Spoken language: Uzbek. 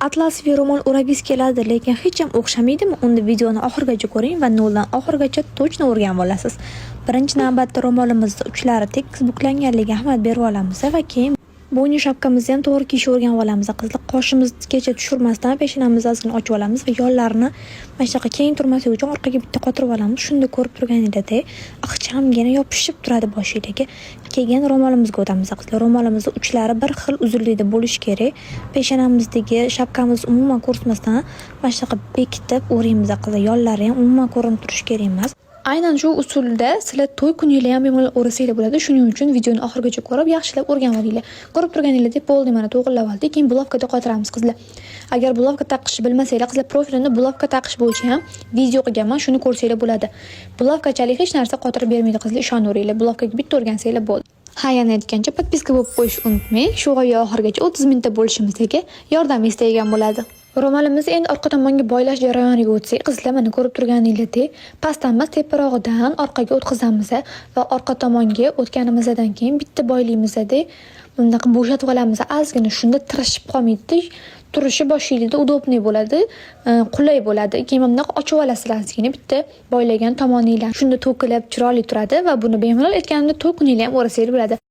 atlasviy ro'mol o'ragingiz keladi, lekin hech ham o'xshamaydimi? Unda videoni oxirigacha ko'ring va noldan oxirigacha точно o'rganib olasiz. Birinchi navbatda ro'molimizning uchlari tekis buklanganligiga ahamiyat berib olamiz va keyin bo'yni shapkamizni ham to'g'ri kiyishni o'rganib olamiz. Qizlar qoshimizgacha tushirmasdan peshonamizni ozgina ochib olamiz va yo'llarni mana shunaqa keng turmasligi uchun orqaga bitta qotirib olamiz. Shunda ko'rib turganingizda ixchamgina yopishib turadi boshiga. Keyin ro'molimizga o'tamiz. Qizlar ro'molimizning uchlari bir xil uzunlikda bo'lishi kerak. Peshonamizdagi shapkamiz umuman ko'rsatmasdan mana shunaqa bekitib o'raymiz. Qizlar yo'llari ham umuman ko'rinib turishi kerak emas. Aynan shu usulda sizlar to'y kuningizda ham bemalol o'rasanglar bo'ladi. Shuning uchun videoni oxirigacha ko'rib, yaxshilab o'rganib olinglar. Ko'rib turganingizdek bo'ldi, mana to'g'rilab oldik. Keyin bulovkada qotiramiz qizlar. Agar bulovka taqishni bilmasanglar, qizlar profilimda bulovka taqish bo'yicha ham video qilganman, shuni ko'rsanglar bo'ladi. Bulovkachalik hech narsa qotirib bermaydi qizlar, ishonaveringlar. Bulovkaga bitta o'rgansanglar bo'ldi. Ha, yana aytgancha podpiska bo'lib qo'yishni unutmang. Shu g'oya oxirigacha 30 minutda bo'lishimizga yordam istagan bo'ladi. Ro'molimizni endi orqa tomonga boylash jarayoniga o'tsak, qizlar mana ko'rib turganingizdek, pastdan emas, teparog'idan orqaga o'tkazamiz va orqa tomonga o'tganimizdan keyin bitta boyligimizda bundaqa bo'shatib olamiz. Ozgina shunda tirishib qolmaydi. Turishi boshingizda udobniy bo'ladi, qulay bo'ladi. Keyin bundaqa ochib olasizlar ozgina bitta boylagan tomoninglar. Shunda to'kilib chiroyli turadi va buni bemalol aytganimda to'y kuningizda ham o'rasanglar bo'ladi.